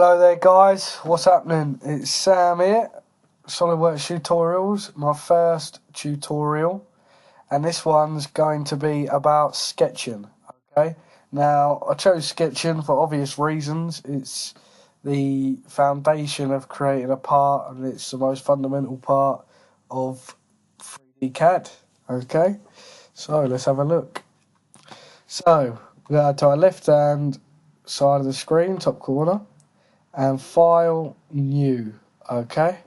Hello there guys, what's happening? It's Sam here, Solidworks Tutorials, my first tutorial, and this one's going to be about sketching, okay? Now, I chose sketching for obvious reasons. It's the foundation of creating a part, and it's the most fundamental part of 3D CAD, okay? So, let's have a look. So, we go to our left hand side of the screen, top corner, and File, New, okay?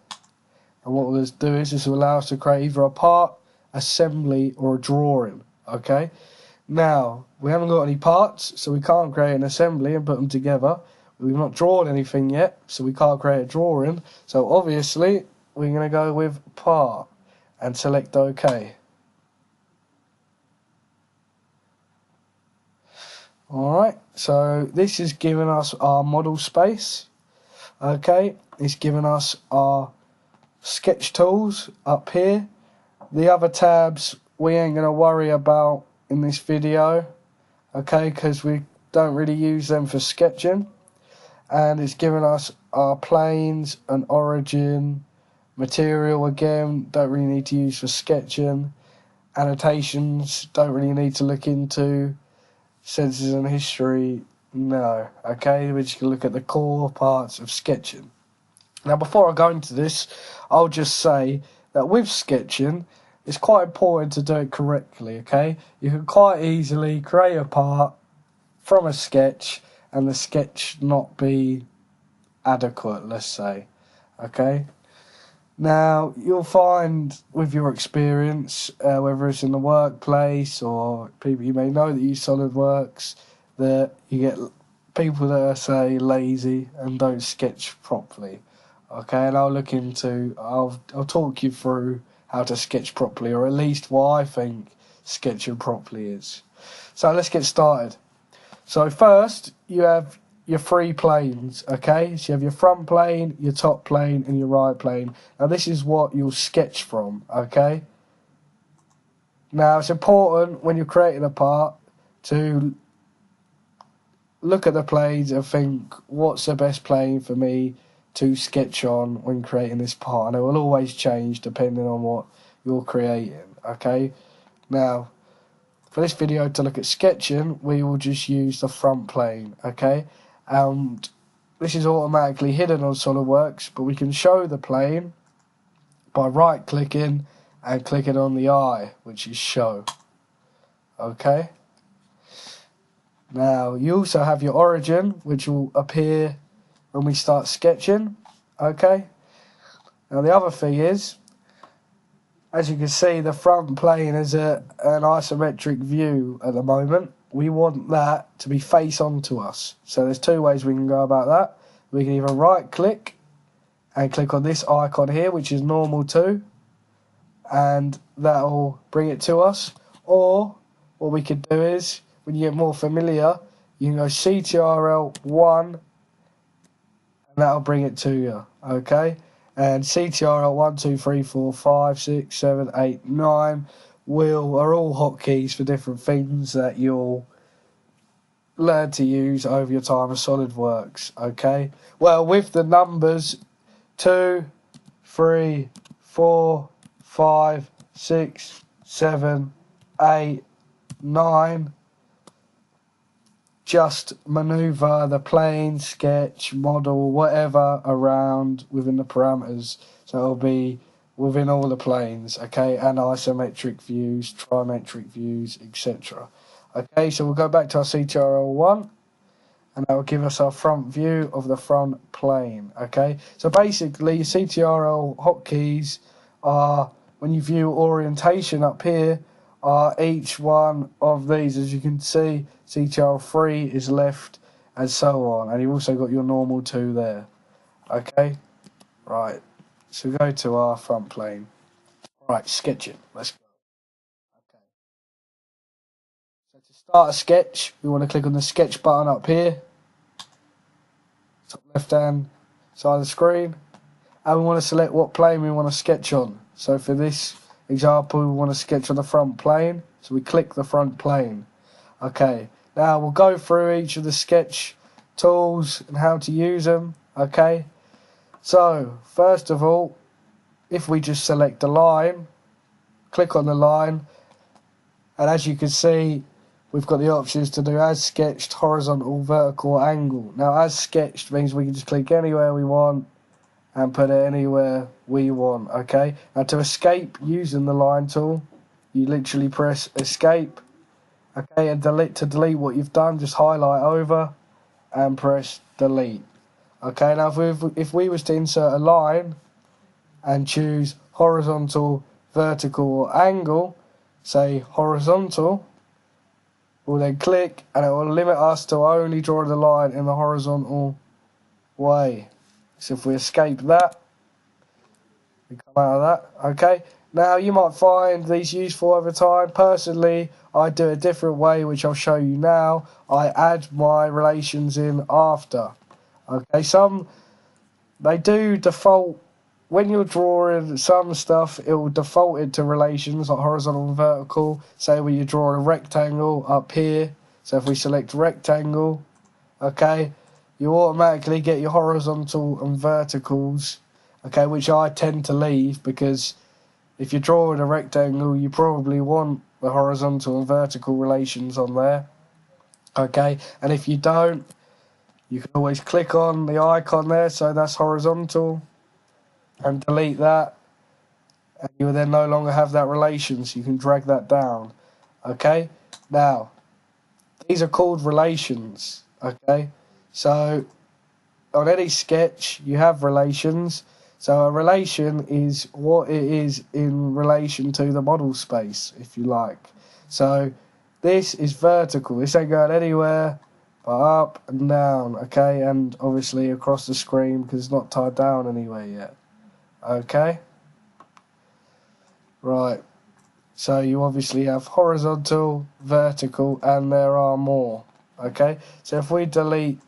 And what we'll do is this will allow us to create either a part, assembly, or a drawing, okay? Now, we haven't got any parts, so we can't create an assembly and put them together. We've not drawn anything yet, so we can't create a drawing. So obviously, we're going to go with part and select OK. Alright, so this is giving us our model space. Okay, it's giving us our sketch tools up here. The other tabs we ain't going to worry about in this video, okay, because we don't really use them for sketching. And it's giving us our planes and origin, material again, don't really need to use for sketching. Annotations, don't really need to look into. Senses and history, no. Okay, we're just going to look at the core parts of sketching. Now, before I go into this, I'll just say that with sketching, it's quite important to do it correctly, okay? You can quite easily create a part from a sketch and the sketch not be adequate, let's say, okay? Now, you'll find with your experience, whether it's in the workplace or people you may know that use SolidWorks, that you get people that are, say, lazy and don't sketch properly. Okay, and I'll talk you through how to sketch properly, or at least what I think sketching properly is. So let's get started. So first, you have your three planes, okay? So you have your front plane, your top plane, and your right plane. Now this is what you'll sketch from, okay? Now it's important when you're creating a part to look at the planes and think, what's the best plane for me to sketch on when creating this part? And it will always change depending on what you're creating, okay? Now, for this video to look at sketching, we will just use the front plane, okay? And this is automatically hidden on SolidWorks, but we can show the plane by right clicking and clicking on the eye, which is show, okay? Now you also have your origin, which will appear when we start sketching, okay? Now the other thing is, as you can see, the front plane is an isometric view at the moment. We want that to be face onto us. So there's two ways we can go about that. We can either right click and click on this icon here, which is normal too, and that'll bring it to us. Or what we could do is, when you get more familiar, you can go CTRL1 and that'll bring it to you, okay? And CTRL 1, 2, 3, 4, 5, 6, 7, 8, 9 are all hotkeys for different things that you'll learn to use over your time of SolidWorks, okay? Well, with the numbers 2, 3, 4, 5, 6, 7, 8, 9, just maneuver the plane, sketch, model, whatever around within the parameters. So it'll be within all the planes, okay, and isometric views, trimetric views, etc. Okay, so we'll go back to our CTRL1, and that will give us our front view of the front plane, okay? So basically, CTRL hotkeys are, when you view orientation up here, are each one of these. As you can see, CTRL3 is left, and so on. And you've also got your normal 2 there, okay? Right, so we go to our front plane. Right, sketching, let's go. Okay. So to start a sketch, we want to click on the sketch button up here, top left hand side of the screen, and we want to select what plane we want to sketch on. So for this example, we want to sketch on the front plane, so we click the front plane. Okay, now we'll go through each of the sketch tools and how to use them. Okay, so first of all, if we just select a line, click on the line, and as you can see, we've got the options to do as sketched, horizontal, vertical, or angle. Now, as sketched means we can just click anywhere we want and put it anywhere we want, okay? Now, to escape using the line tool, you literally press escape, okay? And to delete what you've done, just highlight over and press delete. Okay, now if we was to insert a line and choose horizontal, vertical, or angle, say horizontal, we'll then click and it will limit us to only draw the line in the horizontal way. So if we escape that, we come out of that. Okay, now you might find these useful over time. Personally, I do a different way, which I'll show you now. I add my relations in after. Okay, they do default. When you're drawing some stuff, it will default it to relations like horizontal and vertical. Say when you're drawing a rectangle up here. So if we select rectangle, okay, you automatically get your horizontal and verticals, okay, which I tend to leave because if you're drawing a rectangle, you probably want the horizontal and vertical relations on there, okay, and if you don't, you can always click on the icon there, so that's horizontal, and delete that, and you will then no longer have that relation, so you can drag that down, okay. Now, these are called relations, okay, so on any sketch you have relations. So a relation is what it is in relation to the model space, if you like. So this is vertical, this ain't going anywhere but up and down, okay, and obviously across the screen because it's not tied down anywhere yet, okay. Right, so you obviously have horizontal, vertical, and there are more, okay. So if we delete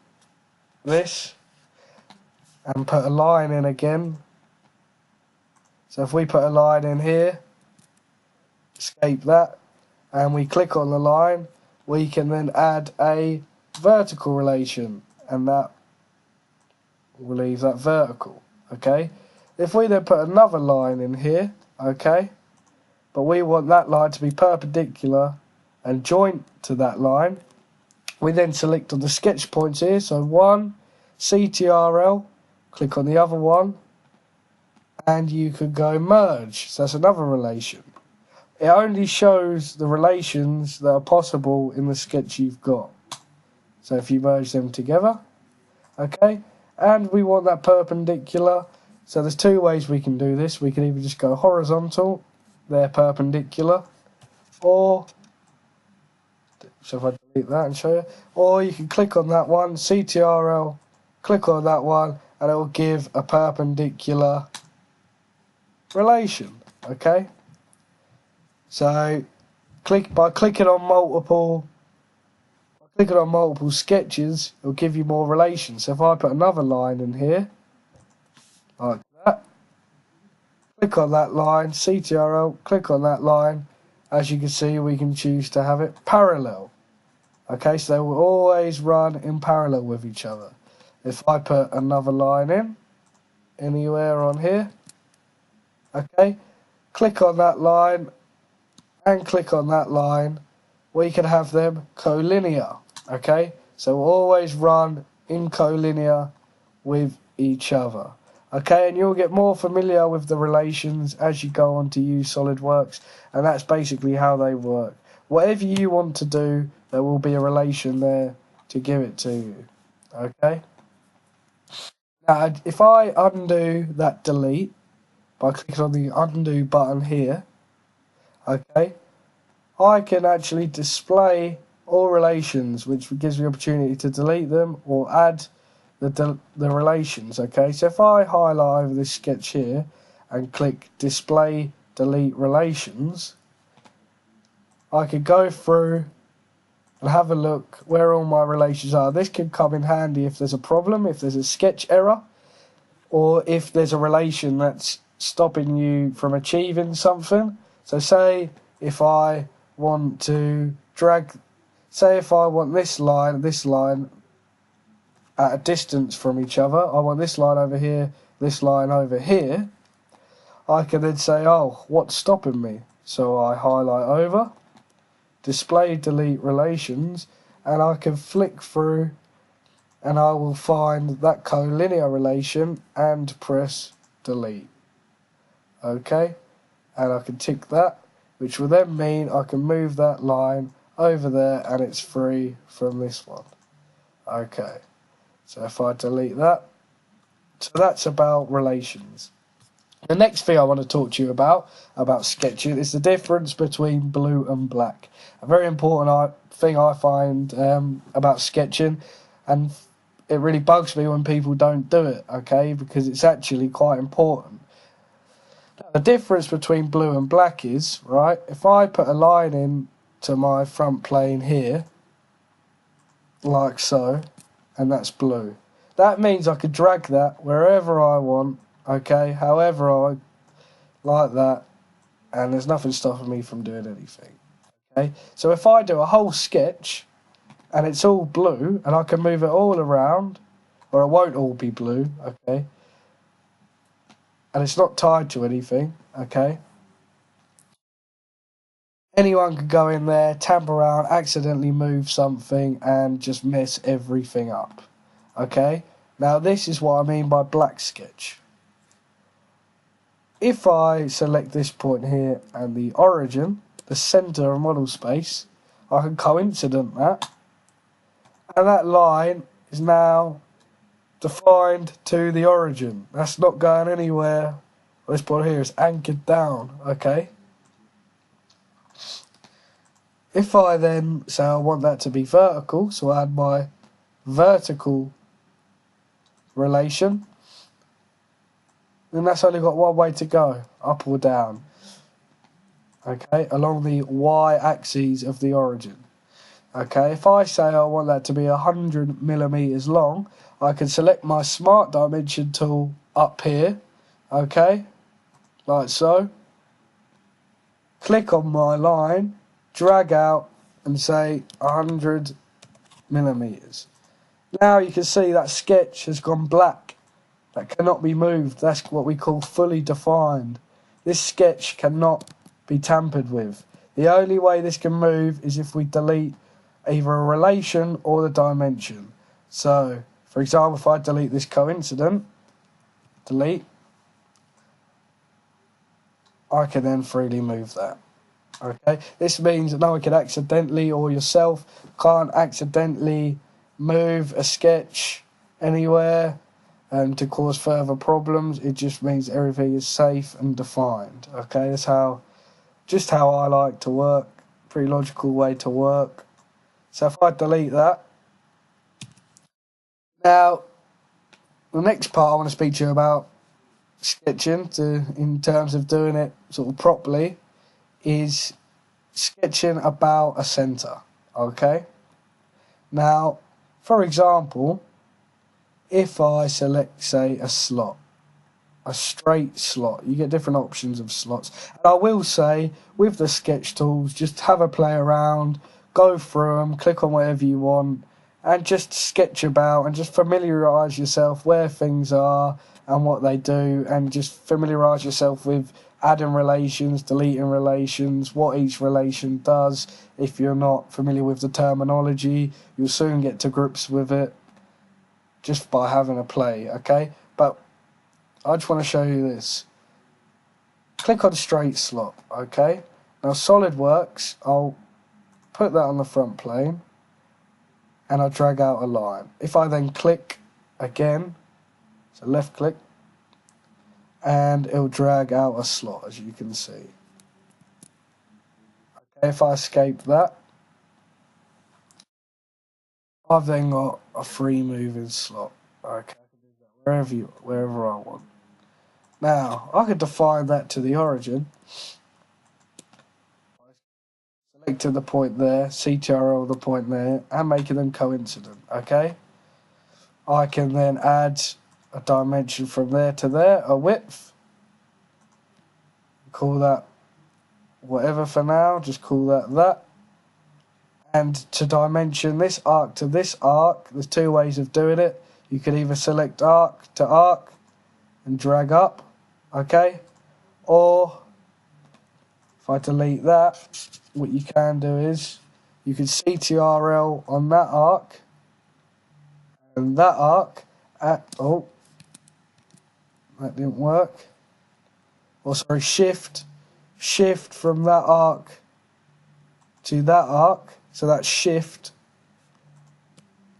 this and put a line in again, so if we put a line in here, escape that, and we click on the line, we can then add a vertical relation, and that will leave that vertical, okay. If we then put another line in here, okay, but we want that line to be perpendicular and joint to that line, we then select on the sketch points here, so one, CTRL, click on the other one, and you could go merge, so that's another relation. It only shows the relations that are possible in the sketch you've got. So if you merge them together, okay, and we want that perpendicular, so there's two ways we can do this. We can either just go horizontal, they're perpendicular, or, so if I delete that and show you, or you can click on that one, CTRL, click on that one, and it will give a perpendicular relation, okay. So by clicking on multiple sketches, it'll give you more relations. So if I put another line in here, like that, click on that line, CTRL, click on that line, as you can see we can choose to have it parallel. Okay, so they will always run in parallel with each other. If I put another line in, anywhere on here, okay, click on that line and click on that line, we can have them collinear, okay, so we'll always run in collinear with each other, okay, and you'll get more familiar with the relations as you go on to use SolidWorks, and that's basically how they work. Whatever you want to do, there will be a relation there to give it to you, okay. Now, if I undo that delete by clicking on the undo button here, okay, I can actually display all relations, which gives me the opportunity to delete them or add the relations, okay. So if I highlight over this sketch here and click display delete relations, I could go through and have a look where all my relations are. This can come in handy if there's a problem, if there's a sketch error, or if there's a relation that's stopping you from achieving something. So say if I want to drag, say if I want this line at a distance from each other. I want this line over here, this line over here. I can then say, oh, what's stopping me? So I highlight over, display delete relations, and I can flick through and I will find that collinear relation and press delete. Okay, and I can tick that, which will then mean I can move that line over there and it's free from this one. Okay, so if I delete that, so that's about relations. The next thing I want to talk to you about sketching is the difference between blue and black. A very important thing I find about sketching, and it really bugs me when people don't do it, okay, because it's actually quite important. Now, the difference between blue and black is, right, if I put a line in to my front plane here, like so, and that's blue, that means I could drag that wherever I want, okay, however I like that, and there's nothing stopping me from doing anything. Okay, so if I do a whole sketch and it's all blue and I can move it all around, or it won't all be blue, okay, and it's not tied to anything, okay, anyone could go in there, tamper around, accidentally move something and just mess everything up. Okay, now this is what I mean by black sketch. If I select this point here and the origin, the center of model space, I can coincident that, and that line is now defined to the origin. That's not going anywhere. This point here is anchored down, okay? If I then say I want that to be vertical, so I add my vertical relation, then that's only got one way to go, up or down, okay, along the y-axis of the origin. Okay, if I say I want that to be 100 millimeters long, I can select my Smart Dimension tool up here, okay, like so, click on my line, drag out and say 100 millimeters. Now you can see that sketch has gone black. That cannot be moved. That's what we call fully defined. This sketch cannot be tampered with. The only way this can move is if we delete either a relation or the dimension. So, for example, if I delete this coincident, delete, I can then freely move that. Okay, this means that no one can accidentally, or yourself can't accidentally move a sketch anywhere to cause further problems. It just means everything is safe and defined. Okay, that's just how I like to work. Pretty logical way to work. So if I delete that, now the next part I want to speak to you about sketching in terms of doing it sort of properly is sketching about a centre. Okay, now for example, if I select, say, a slot, a straight slot, you get different options of slots. And I will say, with the sketch tools, just have a play around, go through them, click on whatever you want, and just sketch about and just familiarise yourself where things are and what they do, and just familiarise yourself with adding relations, deleting relations, what each relation does. If you're not familiar with the terminology, you'll soon get to grips with it just by having a play, okay? But I just want to show you this. Click on straight slot, okay? Now Solidworks, I'll put that on the front plane and I'll drag out a line. If I then click again, so left click, and it'll drag out a slot, as you can see. Okay, if I escape that, I've then got a free moving slot. Okay, I can do that wherever I want. Now, I could define that to the origin. Selecting the point there, CTRL the point there, and making them coincident, okay? I can then add a dimension from there to there, a width. Call that whatever for now, just call that. And to dimension this arc to this arc, there's two ways of doing it. You could either select arc to arc and drag up, okay? Or if I delete that, what you can do is you can CTRL on that arc and that arc at, oh, that didn't work. Or sorry, shift from that arc to that arc. So that's shift,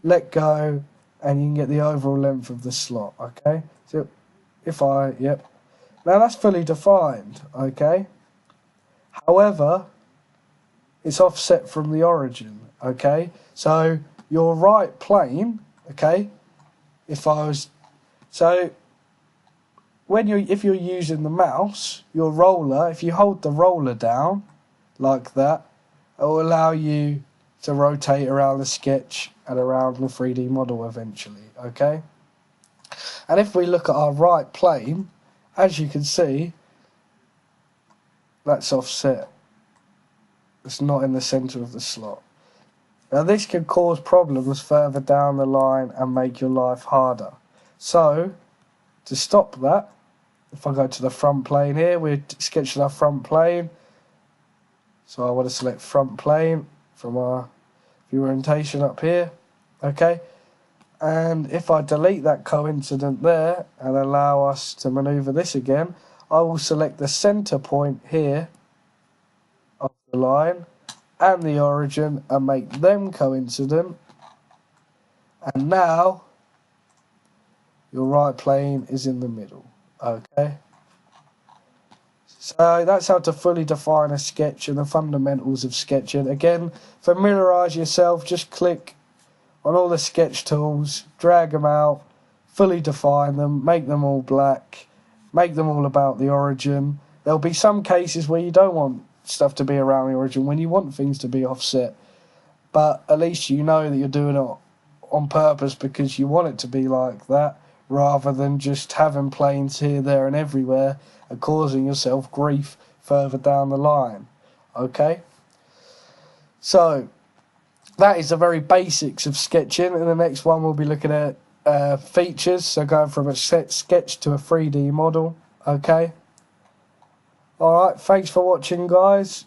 let go, and you can get the overall length of the slot, okay? So if I, yep. Now that's fully defined, okay? However, it's offset from the origin, okay? So your right plane, okay, if you're using the mouse, your roller, if you hold the roller down like that, it will allow you to rotate around the sketch and around the 3D model eventually, okay? And if we look at our right plane, as you can see, that's offset. It's not in the centre of the slot. Now this can cause problems further down the line and make your life harder. So, to stop that, if I go to the front plane here, we're sketching our front plane. So I want to select front plane from our view orientation up here, okay? And if I delete that coincident there and allow us to maneuver this again, I will select the center point here of the line and the origin and make them coincident. And now your right plane is in the middle, okay? So that's how to fully define a sketch and the fundamentals of sketching. Again, familiarise yourself, just click on all the sketch tools, drag them out, fully define them, make them all black, make them all about the origin. There'll be some cases where you don't want stuff to be around the origin, when you want things to be offset, but at least you know that you're doing it on purpose because you want it to be like that, rather than just having planes here, there and everywhere and causing yourself grief further down the line, okay? So that is the very basics of sketching. In the next one we'll be looking at features, so going from a sketch to a 3D model, okay? Alright, thanks for watching guys.